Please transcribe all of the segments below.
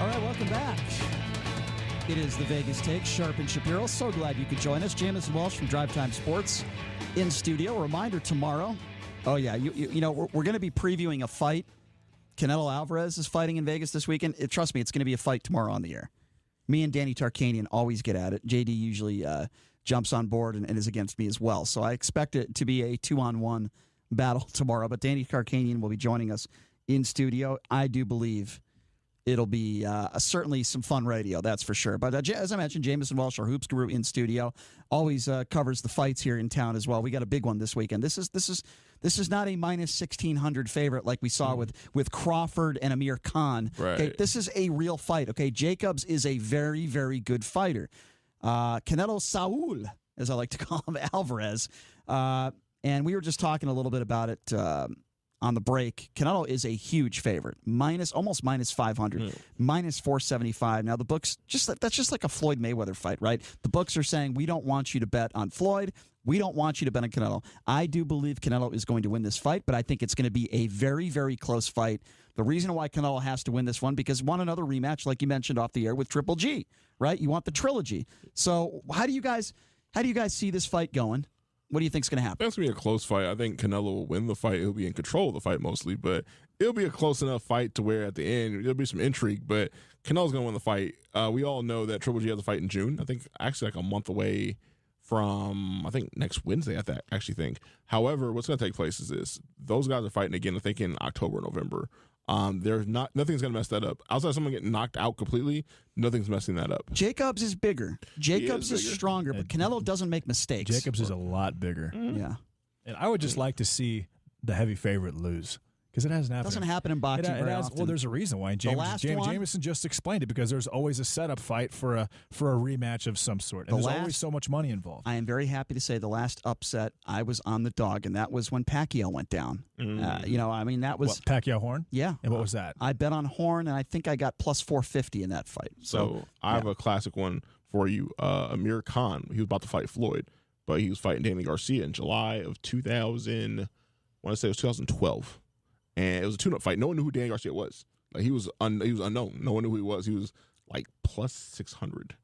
right, welcome back. It is the Vegas Take, Sharp and Shapiro. So glad you could join us. Jamieson Welsh from Drive Time Sports in studio. A reminder tomorrow. Oh, yeah, you know, we're going to be previewing a fight. Canelo Alvarez is fighting in Vegas this weekend. Trust me, it's going to be a fight tomorrow on the air. Me and Danny Tarkanian always get at it. JD usually jumps on board and is against me as well. So I expect it to be a 2-on-1 battle tomorrow. But Danny Tarkanian will be joining us in studio. I do believe it'll be certainly some fun radio, that's for sure. But as I mentioned, Jamieson Welsh, our hoops guru in studio, always covers the fights here in town as well. We got a big one this weekend. This is not a minus 1,600 favorite like we saw with Crawford and Amir Khan. Right. Okay, this is a real fight. Okay, Jacobs is a very, very good fighter. Canelo Saul, as I like to call him, Alvarez. And we were just talking a little bit about it on the break. Canelo is a huge favorite, almost minus 500, minus 475. Now the books that's just like a Floyd Mayweather fight, right? The books are saying we don't want you to bet on Floyd. We don't want you to bet on Canelo. I do believe Canelo is going to win this fight, but I think it's going to be a very, very close fight. The reason why Canelo has to win this one because want another rematch, like you mentioned off the air with Triple G, right? You want the trilogy. So how do you guys see this fight going? What do you think is going to happen? That's going to be a close fight. I think Canelo will win the fight. He'll be in control of the fight mostly, but it'll be a close enough fight to where at the end there'll be some intrigue, but Canelo's going to win the fight. We all know that Triple G has a fight in June. I think actually like a month away from, I think, next Wednesday, I actually think. However, what's going to take place is this. Those guys are fighting again, I think, in October, November. Nothing's going to mess that up. Outside of someone getting knocked out completely, nothing's messing that up. Jacobs is bigger. Jacobs is stronger, but Canelo doesn't make mistakes. Jacobs is a lot bigger. Yeah. And I would just like to see the heavy favorite lose. Because it hasn't happened. Doesn't happen in boxing very often. Well, there's a reason why. Jamieson just explained it because there's always a setup fight for a rematch of some sort. And there's always so much money involved. I am very happy to say the last upset, I was on the dog, and that was when Pacquiao went down. That was... What, Pacquiao Horn? Yeah. And what was that? I bet on Horn, and I think I got plus 450 in that fight. So I have a classic one for you. Amir Khan, he was about to fight Floyd, but he was fighting Danny Garcia in July of 2012. And it was a tune-up fight. No one knew who Danny Garcia was. Like he was unknown. No one knew who he was. He was like plus 600.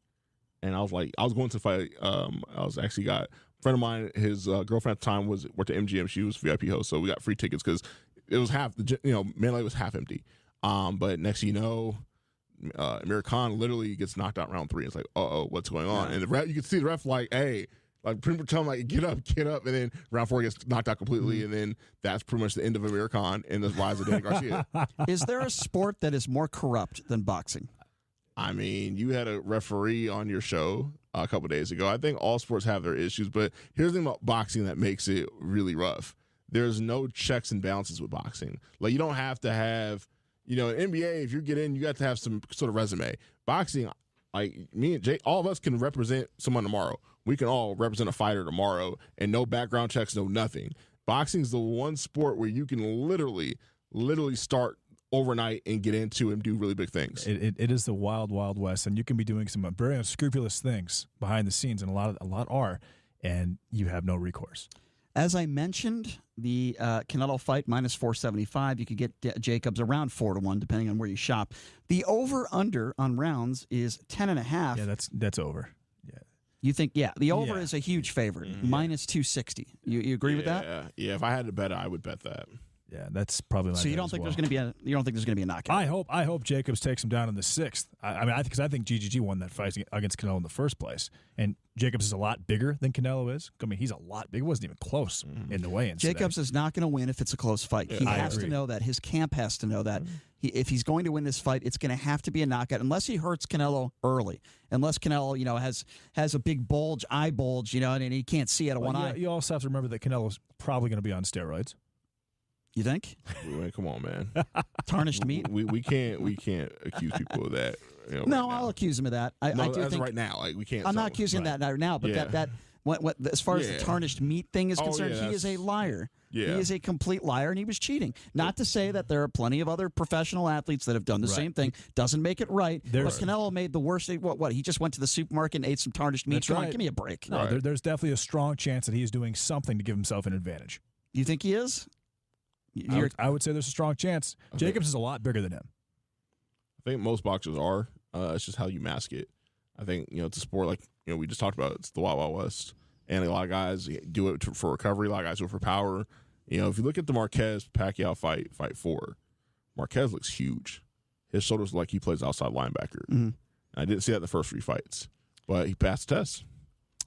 And I was going to the fight. I was actually got a friend of mine. His girlfriend at the time worked at MGM. She was VIP host, so we got free tickets because it was Mandalay was half empty. But next thing you know, Amir Khan literally gets knocked out round 3. It's like, what's going on? Yeah. And the ref, you can see the ref like, hey. Like, pretty much tell him, like, get up, and then round 4 gets knocked out completely, and then that's pretty much the end of Amir Khan and the rise of Danny Garcia. Is there a sport that is more corrupt than boxing? I mean, you had a referee on your show a couple days ago. I think all sports have their issues, but here's the thing about boxing that makes it really rough. There's no checks and balances with boxing. Like, you don't have to have, in NBA, if you get in, you got to have some sort of resume. Boxing, like me and Jay, all of us can represent someone tomorrow. We can all represent a fighter tomorrow, and no background checks, no nothing. Boxing's the one sport where you can literally start overnight and get into and do really big things. It is the wild, wild west, and you can be doing some very unscrupulous things behind the scenes, and a lot are, and you have no recourse. As I mentioned, the Canelo fight minus 475. You could get Jacobs around 4-1, depending on where you shop. The over/under on rounds is 10.5. Yeah, that's over. Yeah. You think, the over is a huge favorite, minus 260. You agree with that? Yeah, if I had to bet, I would bet that. Yeah, that's probably. So you don't think there's going to be a knockout? I hope Jacobs takes him down in the 6th. Because I think GGG won that fight against Canelo in the first place, and Jacobs is a lot bigger than Canelo is. I mean, he's a lot bigger. It wasn't even close in the weigh-ins. Jacobs is not going to win if it's a close fight. He has to know that. His camp has to know that. If he's going to win this fight, it's going to have to be a knockout, unless he hurts Canelo early. Unless Canelo, has a big eye bulge, and he can't see out of one eye. You also have to remember that Canelo's probably going to be on steroids. You think? Come on, man. Tarnished meat. We can't accuse people of that. No, I'll accuse him of that. I do think right now, like we can't. I'm not accusing him that now, but that what as far as the tarnished meat thing is concerned, he is a liar. Yeah. He is a complete liar, and he was cheating. Not to say that there are plenty of other professional athletes that have done the same thing. Doesn't make it right. But Canelo made the worst. What? He just went to the supermarket and ate some tarnished meat. Come on, give me a break. No, there's definitely a strong chance that he is doing something to give himself an advantage. You think he is? I would say there's a strong chance. Jacobs is a lot bigger than him. I think most boxers are. It's just how you mask it. I think, it's a sport like, we just talked about. It's the Wild Wild West. And a lot of guys do it for recovery. A lot of guys do it for power. If you look at the Marquez-Pacquiao fight 4, Marquez looks huge. His shoulders look like he plays outside linebacker. Mm-hmm. I didn't see that in the first 3 fights. But he passed the test.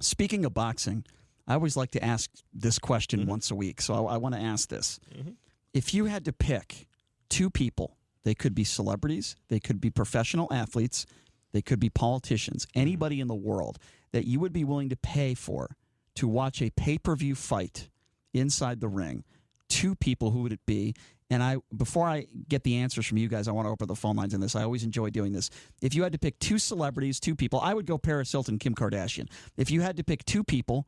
Speaking of boxing, I always like to ask this question once a week. So I want to ask this. Mm-hmm. If you had to pick 2 people, they could be celebrities, they could be professional athletes, they could be politicians, anybody in the world that you would be willing to pay for to watch a pay-per-view fight inside the ring, 2 people, who would it be? And before I get the answers from you guys, I want to open the phone lines in this. I always enjoy doing this. If you had to pick 2 celebrities, 2 people, I would go Paris Hilton, Kim Kardashian. If you had to pick 2 people,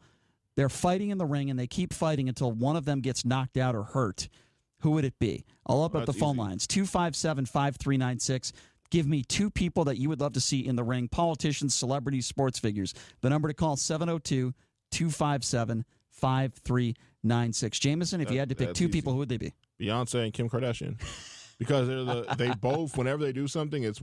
they're fighting in the ring and they keep fighting until one of them gets knocked out or hurt, who would it be? I'll open up the phone lines. 257-5396. Give me 2 people that you would love to see in the ring, politicians, celebrities, sports figures. The number to call, 702-257-5396. Jamieson, if you had to pick 2 people, who would they be? Beyonce and Kim Kardashian. Because they both, whenever they do something, it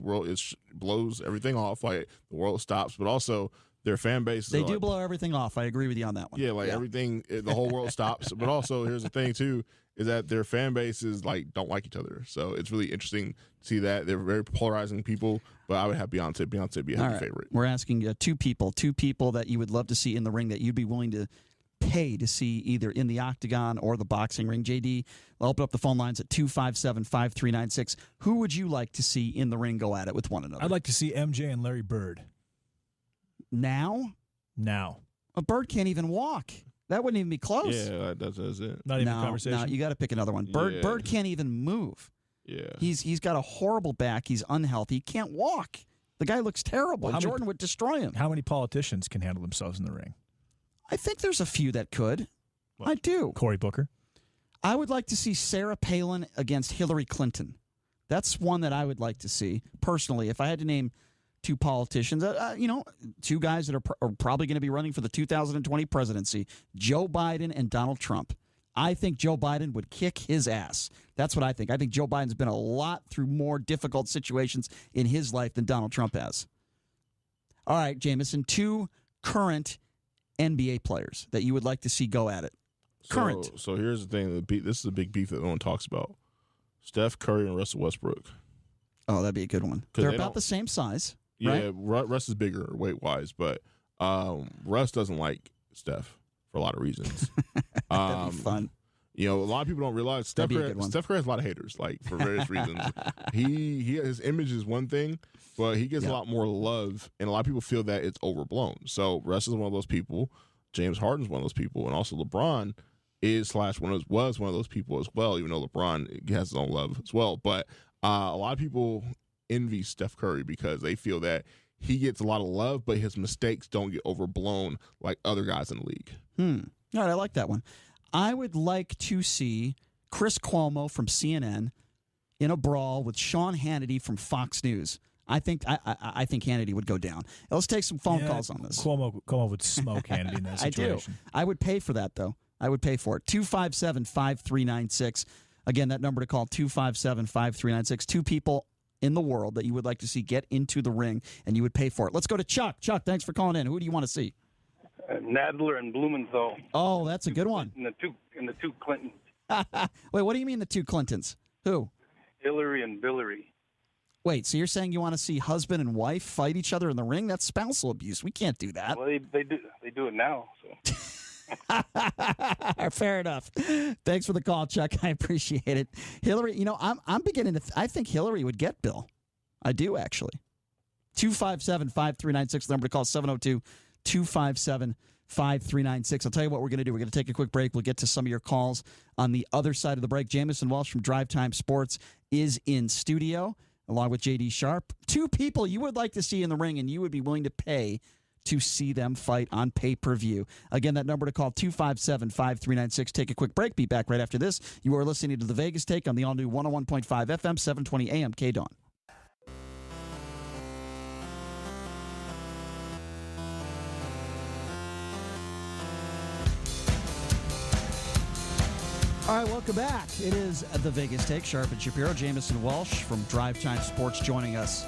blows everything off. Like, the world stops. But also, their fan base. They do blow everything off. I agree with you on that one. Yeah, everything, the whole world stops. But also, here's the thing, too, is that their fan bases don't like each other. So it's really interesting to see that. They're very polarizing people, but I would have Beyonce. Beyonce would be a heavy favorite. We're asking 2 people that you would love to see in the ring that you'd be willing to pay to see either in the octagon or the boxing ring. JD, I'll open up the phone lines at 257-5396. Who would you like to see in the ring go at it with one another? I'd like to see MJ and Larry Bird. Now? A Bird can't even walk. That wouldn't even be close. Yeah, that's it. Not even a conversation. No, you got to pick another one. Bird can't even move. Yeah. He's got a horrible back. He's unhealthy. He can't walk. The guy looks terrible. Jordan would destroy him. How many politicians can handle themselves in the ring? I think there's a few that could. I do. Cory Booker? I would like to see Sarah Palin against Hillary Clinton. That's one that I would like to see, personally. If I had to name 2 politicians, 2 guys that are probably going to be running for the 2020 presidency, Joe Biden and Donald Trump. I think Joe Biden would kick his ass. That's what I think. I think Joe Biden's been a lot through more difficult situations in his life than Donald Trump has. All right, Jamieson, 2 current NBA players that you would like to see go at it. Current. So here's the thing. This is a big beef that no one talks about. Steph Curry and Russell Westbrook. Oh, that'd be a good one. They're about the same size. Yeah, right? Russ is bigger weight-wise, but Russ doesn't like Steph for a lot of reasons. That'd be fun. A lot of people don't realize Steph Curry has a lot of haters, for various reasons. His image is one thing, but he gets a lot more love, and a lot of people feel that it's overblown. So Russ is one of those people. James Harden's one of those people, and also LeBron was one of those people as well. Even though LeBron has his own love as well, but a lot of people envy Steph Curry because they feel that he gets a lot of love, but his mistakes don't get overblown like other guys in the league. All right, I like that one. I would like to see Chris Cuomo from CNN in a brawl with Sean Hannity from Fox News. I think Hannity would go down. Let's take some phone calls on this. Cuomo would smoke Hannity in that situation. I do. I would pay for that, though. I would pay for it. 257-5396. Again, that number to call, 257-5396. 2 people in the world that you would like to see get into the ring, and you would pay for it. Let's go to Chuck. Chuck, thanks for calling in. Who do you want to see? Nadler and Blumenthal. Oh, that's a good one. And the two Clintons. Wait, what do you mean the 2 Clintons? Who? Hillary and Billary. Wait, so you're saying you want to see husband and wife fight each other in the ring? That's spousal abuse. We can't do that. Well, they do it now. So. Fair enough. Thanks for the call, Chuck. I appreciate it. Hillary, I'm beginning to. I think Hillary would get Bill. I do actually. 257-5396. Number to call 702-257-5396. I'll tell you what we're going to do. We're going to take a quick break. We'll get to some of your calls on the other side of the break. Jamieson Welsh from Drive Time Sports is in studio, along with JD Sharp. 2 people you would like to see in the ring, and you would be willing to pay to see them fight on pay-per-view. Again, that number to call, 257-5396. Take a quick break. Be back right after this. You are listening to The Vegas Take on the all-new 101.5 FM, 720 AM KDWN. All right, welcome back. It is the Vegas Take. Sharp and Shapiro, Jamieson Welsh from Drive Time Sports joining us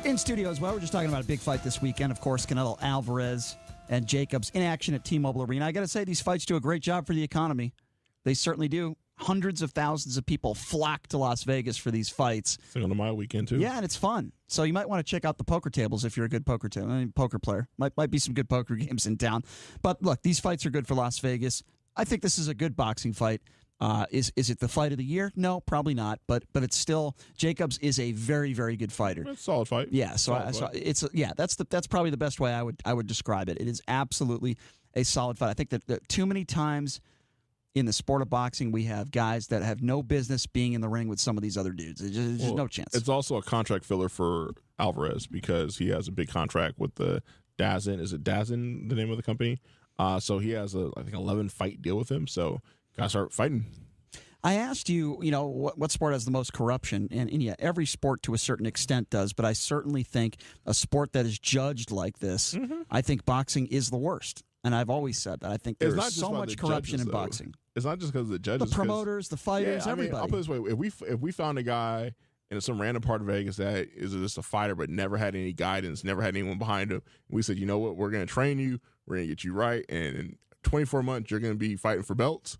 in studio as well. We're just talking about a big fight this weekend. Of course, Canelo Alvarez and Jacobs in action at T-Mobile Arena. I got to say, these fights do a great job for the economy. They certainly do. Hundreds of thousands of people flock to Las Vegas for these fights. It's on my weekend, too. Yeah, and it's fun. So you might want to check out the poker tables if you're a good poker player. Might be some good poker games in town. But look, these fights are good for Las Vegas. I think this is a good boxing fight. Is it the fight of the year? No, probably not. But it's still, Jacobs is a very, very good fighter. It's a solid fight. Yeah, that's probably the best way I would describe it. It is absolutely a solid fight. I think that too many times in the sport of boxing we have guys that have no business being in the ring with some of these other dudes. There's just no chance. It's also a contract filler for Alvarez because he has a big contract with the DAZN. Is it DAZN, the name of the company? So he has I think 11 fight deal with him. So gotta start fighting. I asked you, what sport has the most corruption? And yeah, every sport to a certain extent does, but I certainly think a sport that is judged like this, I think boxing is the worst. And I've always said that. I think there's so much corruption in boxing. It's not just because of the judges. The promoters, the fighters, everybody. I'll put it this way. If we found a guy in some random part of Vegas that is just a fighter but never had any guidance, never had anyone behind him, we said, you know what, we're going to train you, we're going to get you right, and in 24 months you're going to be fighting for belts.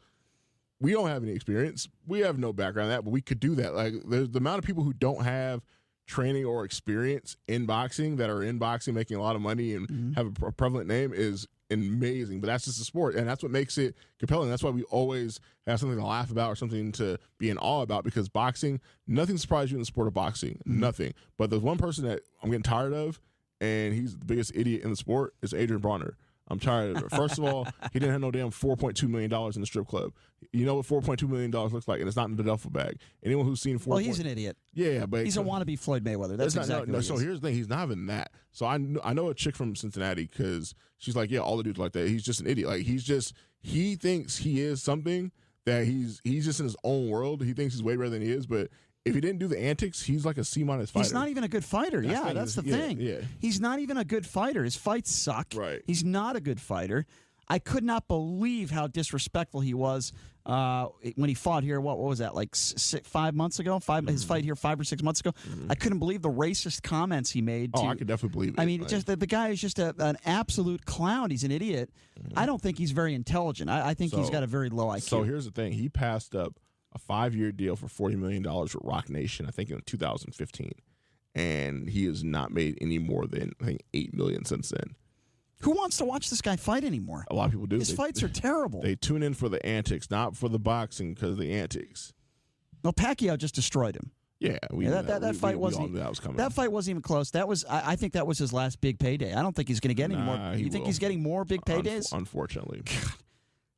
We don't have any experience. We have no background in that, but we could do that. Like, there's the amount of people who don't have training or experience in boxing that are in boxing making a lot of money and have a prevalent name is amazing. But that's just a sport, and that's what makes it compelling. That's why we always have something to laugh about or something to be in awe about, because boxing, nothing surprises you in the sport of boxing. Nothing. But there's one person that I'm getting tired of, and he's the biggest idiot in the sport, is Adrian Bronner. I'm tired of it. First of all, he didn't have no damn $4.2 million in the strip club. You know what $4.2 million looks like, and it's not in the duffel bag. Anyone who's seen Well, he's an idiot. Yeah, but he's a wannabe Floyd Mayweather. That's exactly what he So is. here's the thing. He's not even that. So I know a chick from Cincinnati because she's like, yeah, all the dudes like that. He's just an idiot. Like, he thinks he is something that he's just in his own world. He thinks he's way better than he is, but if he didn't do the antics, he's like a C- fighter. He's not even a good fighter. That's the thing. Yeah. He's not even a good fighter. His fights suck. Right. He's not a good fighter. I could not believe how disrespectful he was when he fought here. What was that, like 5 months ago? His fight here 5 or 6 months ago? I couldn't believe the racist comments he made. I could definitely believe it. I mean, just the guy is just an absolute clown. He's an idiot. I don't think he's very intelligent. I think he's got a very low IQ. So here's the thing. He passed up a 5-year deal for $40 million with Rock Nation, I think in 2015. And he has not made any more than, I think, $8 million since then. Who wants to watch this guy fight anymore? A lot of people do. His fights are terrible. They tune in for the antics, not for the boxing because of the antics. No, Pacquiao just destroyed him. Yeah, that fight wasn't. We all knew that was coming. That fight wasn't even close. That was. I think that was his last big payday. I don't think he's going to get any more. You think he's getting more big paydays? Unfortunately.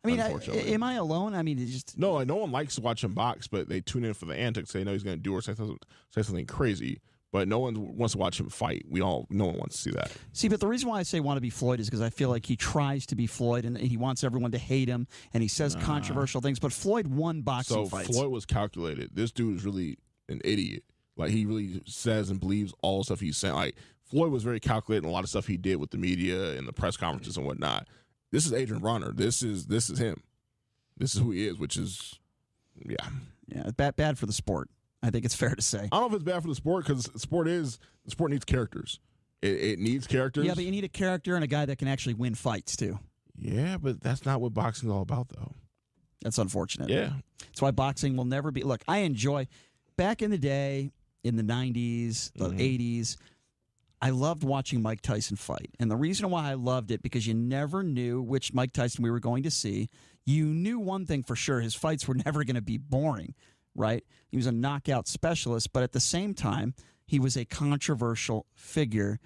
I mean, am I alone? I mean, it's just no one likes to watch him box, but they tune in for the antics. They know he's going to do or say something crazy. But no one wants to watch him fight. No one wants to see that. See, but the reason why I say want to be Floyd is because I feel like he tries to be Floyd and he wants everyone to hate him and he says controversial things. But Floyd won boxing fights. So Floyd was calculated. This dude is really an idiot. Like, he really says and believes all the stuff he's saying. Like, Floyd was very calculated in a lot of stuff he did with the media and the press conferences and whatnot. This is Adrian Bronner. This is him. This is who he is, which is, yeah, bad for the sport. I think it's fair to say. I don't know if it's bad for the sport because the sport needs characters. It needs characters. Yeah, but you need a character and a guy that can actually win fights too. Yeah, but that's not what boxing's all about, though. That's unfortunate. Yeah. That's why boxing will never be. Look, I enjoy. Back in the day, in the 90s, the 80s, I loved watching Mike Tyson fight. And the reason why I loved it, because you never knew which Mike Tyson we were going to see. You knew one thing for sure. His fights were never going to be boring, right? He was a knockout specialist, but at the same time, he was a controversial figure.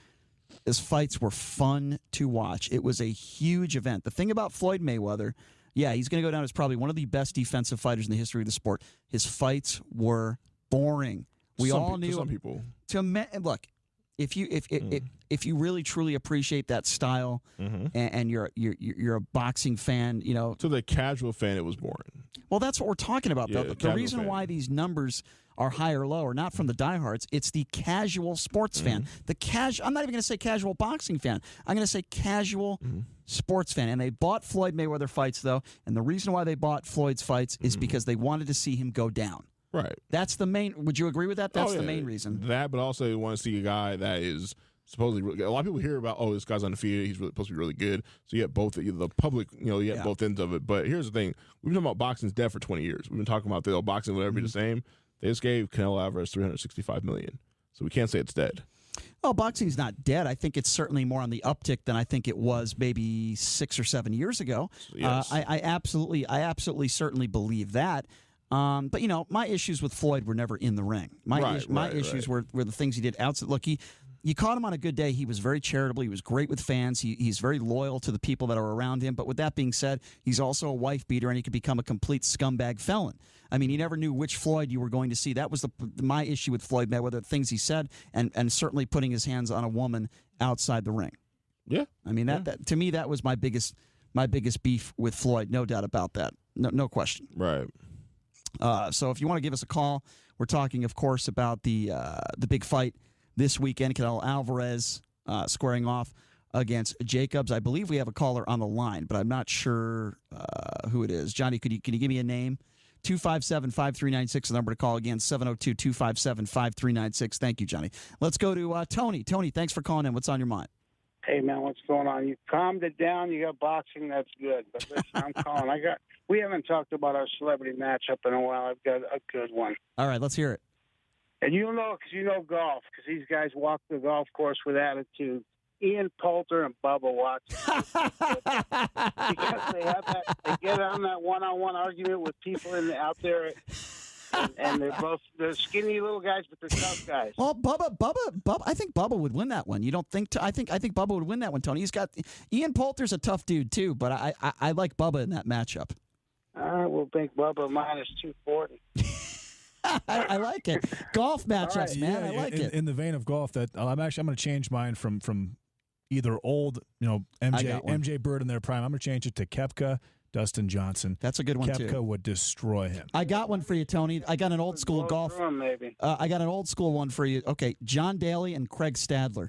His fights were fun to watch. It was a huge event. The thing about Floyd Mayweather, yeah, he's going to go down as probably one of the best defensive fighters in the history of the sport. His fights were boring. We all knew some people. Look, if you really truly appreciate that style and you're a boxing fan, you know. To the casual fan, it was boring. Well, that's what we're talking about, Yeah, though. The casual reason fan. why these numbers are high or low are not from the diehards. It's the casual sports fan. I'm not even going to say casual boxing fan. I'm going to say casual sports fan. And they bought Floyd Mayweather fights, though. And the reason why they bought Floyd's fights is because they wanted to see him go down. Right. That's the main. Would you agree with that? That's the main reason. That, but also you want to see a guy that is supposedly really good. A lot of people hear about, this guy's undefeated. He's supposed to be really good. So you get both the public, you get both ends of it. But here's the thing: we've been talking about boxing's dead for 20 years. We've been talking about the boxing will never be the same. They just gave Canelo Alvarez $365 million, so we can't say it's dead. Well, boxing's not dead. I think it's certainly more on the uptick than I think it was maybe 6 or 7 years ago. Yes. I absolutely certainly believe that. But my issues with Floyd were never in the ring. My issues were the things he did outside. Look, you caught him on a good day. He was very charitable. He was great with fans. He's very loyal to the people that are around him. But with that being said, he's also a wife beater, and he could become a complete scumbag felon. I mean, you never knew which Floyd you were going to see. That was my issue with Floyd Mayweather, the things he said, and certainly putting his hands on a woman outside the ring. Yeah. I mean, that to me, that was my biggest beef with Floyd. No doubt about that. No question. Right. So if you want to give us a call, we're talking, of course, about the big fight this weekend. Canelo Alvarez squaring off against Jacobs. I believe we have a caller on the line, but I'm not sure who it is. Johnny, can you give me a name? 257-5396, the number to call again, 702-257-5396. Thank you, Johnny. Let's go to Tony. Tony, thanks for calling in. What's on your mind? Hey, man, what's going on? You calmed it down. You got boxing. That's good. But listen, I'm calling. We haven't talked about our celebrity matchup in a while. I've got a good one. All right, let's hear it. And you'll know because you know golf, because these guys walk the golf course with attitude. Ian Poulter and Bubba Watson. Because they get on that one-on-one argument with people out there, and they're skinny little guys, but they're tough guys. Well, Bubba, I think Bubba would win that one. You don't think? I think Bubba would win that one, Tony. Ian Poulter's a tough dude too, but I like Bubba in that matchup. We'll think Bubba minus 240. I like it. Golf matchups, right. man. I like it. In the vein of golf, I'm going to change mine from either old, MJ Bird in their prime. I'm going to change it to Koepka, Dustin Johnson. That's a good one too. Koepka would destroy him. I got one for you, Tony. I got an old school golf. Maybe. I got an old school one for you. Okay, John Daly and Craig Stadler.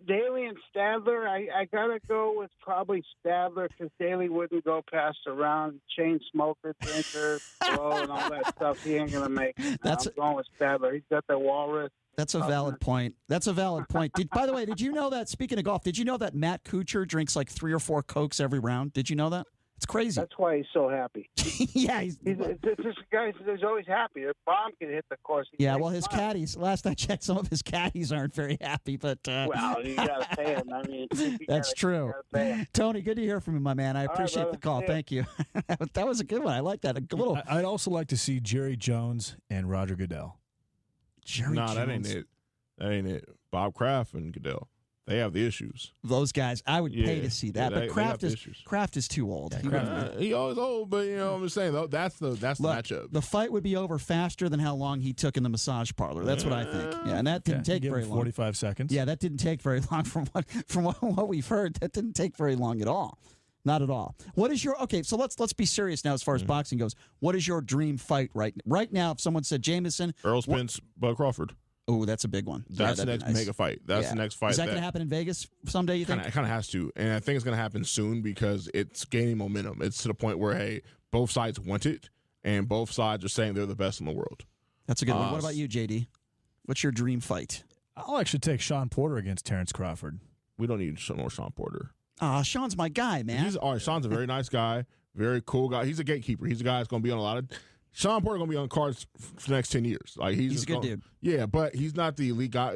Daly and Stadler, I gotta go with probably Stadler because Daly wouldn't go past a round, chain smoker, drinker, blow, and all that stuff. He ain't gonna make it. I'm going with Stadler. He's got the walrus. That's a valid point. By the way, did you know that, speaking of golf, did you know that Matt Kuchar drinks like 3 or 4 Cokes every round? Did you know that? It's crazy. That's why he's so happy. Yeah, he's this guy who's always happy. A bomb can hit the course. Well, his caddies, last I checked, some of his caddies aren't very happy, but well, you got to pay him. I mean, that's true. Tony, good to hear from you, my man. I appreciate the call. Yeah. Thank you. That was a good one. I like that. I'd also like to see Jerry Jones and Roger Goodell. Jones. That ain't it. That ain't it. Bob Kraft and Goodell. They have the issues. Those guys, I would pay to see that. But Kraft is too old. He always old, but I'm just saying though, that's the matchup. The fight would be over faster than how long he took in the massage parlor. That's what I think. Yeah, and that didn't take very long. 45 seconds. Yeah, that didn't take very long from what we've heard. That didn't take very long at all. Not at all. What is your So let's be serious now as far as boxing goes. What is your dream fight right now? If someone said Jamieson, Earl Spence, Bud Crawford. Oh, that's a big one. That's the next mega fight. That's the next fight. Is that going to happen in Vegas someday, you think? It kind of has to. And I think it's going to happen soon because it's gaining momentum. It's to the point where, hey, both sides want it, and both sides are saying they're the best in the world. That's a good one. What about you, JD? What's your dream fight? I'll actually take Sean Porter against Terrence Crawford. We don't need more Sean Porter. Sean's my guy, man. Sean's a very nice guy, very cool guy. He's a gatekeeper. He's a guy that's going to be on a lot of – Sean Porter going to be on cards for the next 10 years. Like he's a good dude. Yeah, but he's not the elite guy.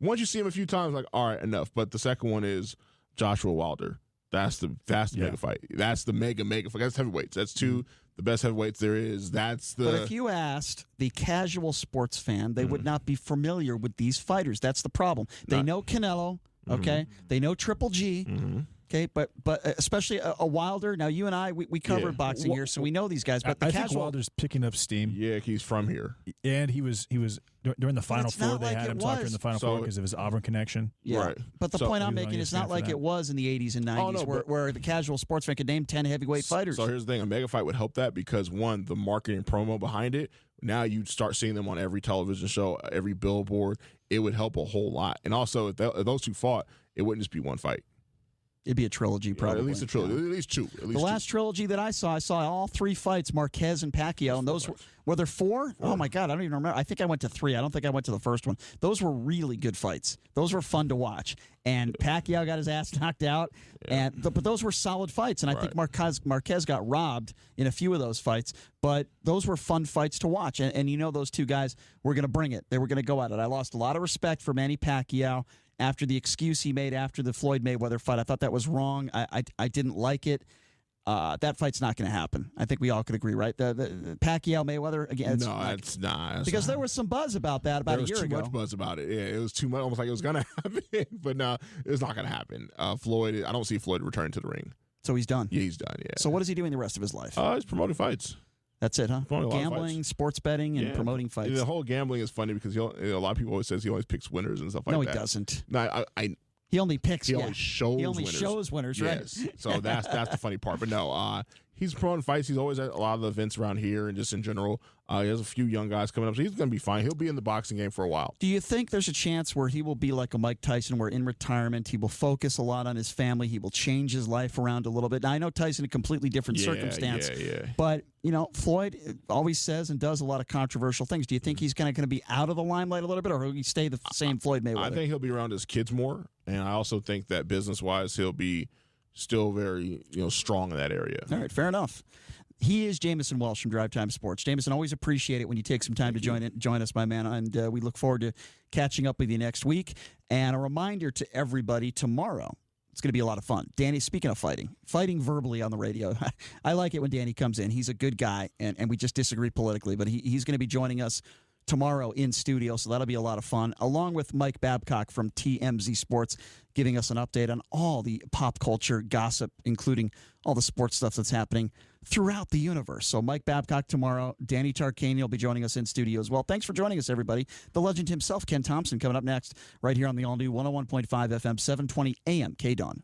Once you see him a few times, like, all right, enough. But the second one is Joshua Wilder. That's the mega fight. That's the mega fight. That's heavyweights. That's the best heavyweights there is. But if you asked the casual sports fan, they would not be familiar with these fighters. That's the problem. They know Canelo, okay? They know Triple G. Okay, but especially a Wilder. Now, you and I, we covered boxing here, so we know these guys. But the I think casual, Wilder's picking up steam. Yeah, he's from here. And he was during the Final it's Four. not They like had it him talk during was. the Final Four because of his Auburn connection. yeah. Right. But the So- point I'm He was on making is ESPN not for like that. it was in the 80s and 90s, no, but- where the casual sports fan could name 10 heavyweight fighters. So here's the thing: a mega fight would help that because one, the marketing promo behind it. Now you start seeing them on every television show, every billboard. It would help a whole lot. And also, if those two fought, it wouldn't just be one fight. It'd be a trilogy, probably. At least a trilogy. Yeah. At least two. The last trilogy that I saw all 3 fights, Marquez and Pacquiao, and those were there 4? Oh my God, I don't even remember. I think I went to 3. I don't think I went to the first one. Those were really good fights. Those were fun to watch. And Pacquiao got his ass knocked out, but those were solid fights. And I think Marquez got robbed in a few of those fights, but those were fun fights to watch. And you know, those two guys were going to bring it. They were going to go at it. I lost a lot of respect for Manny Pacquiao after the excuse he made after the Floyd Mayweather fight. I thought that was wrong. I didn't like it. That fight's not going to happen. I think we all could agree, right? The Pacquiao Mayweather again. It's not. Because there was some buzz about that a year ago. There was too much buzz about it. Yeah, it was too much. Almost like it was going to happen, but no, it's not going to happen. Floyd, I don't see Floyd returning to the ring. So he's done. Yeah, he's done. Yeah. So what is he doing the rest of his life? He's promoting fights. That's it, huh? Promoting a lot of Gambling, fights. sports betting, and promoting fights. The whole gambling is funny because a lot of people always says he always picks winners and stuff like that. No, he doesn't. No, He only picks. he only shows. He only winners. shows winners, Yes. right? So that's the funny part. But no, he's promoting fights. He's always at a lot of the events around here and just in general. He has a few young guys coming up, so he's going to be fine. He'll be in the boxing game for a while. Do you think there's a chance where he will be like a Mike Tyson, where in retirement he will focus a lot on his family, he will change his life around a little bit? Now, I know Tyson a completely different circumstance, but Floyd always says and does a lot of controversial things. Do you think he's going to be out of the limelight a little bit, or will he stay the same Floyd Mayweather? I think he'll be around his kids more, and I also think that business-wise he'll be still very strong in that area. All right, fair enough. He is Jamieson Welsh from Drive Time Sports. Jamieson, always appreciate it when you take some time to join us, my man, and we look forward to catching up with you next week. And a reminder to everybody, tomorrow, it's going to be a lot of fun. Danny, speaking of fighting verbally on the radio, I like it when Danny comes in. He's a good guy, and we just disagree politically, but he's going to be joining us tomorrow in studio, so that'll be a lot of fun, along with Mike Babcock from TMZ Sports, giving us an update on all the pop culture gossip, including all the sports stuff that's happening throughout the universe. So Mike Babcock tomorrow, Danny Tarkanian will be joining us in studio as well. Thanks for joining us, everybody. The legend himself, Ken Thompson, coming up next right here on the all-new 101.5 FM, 720 AM KDWN.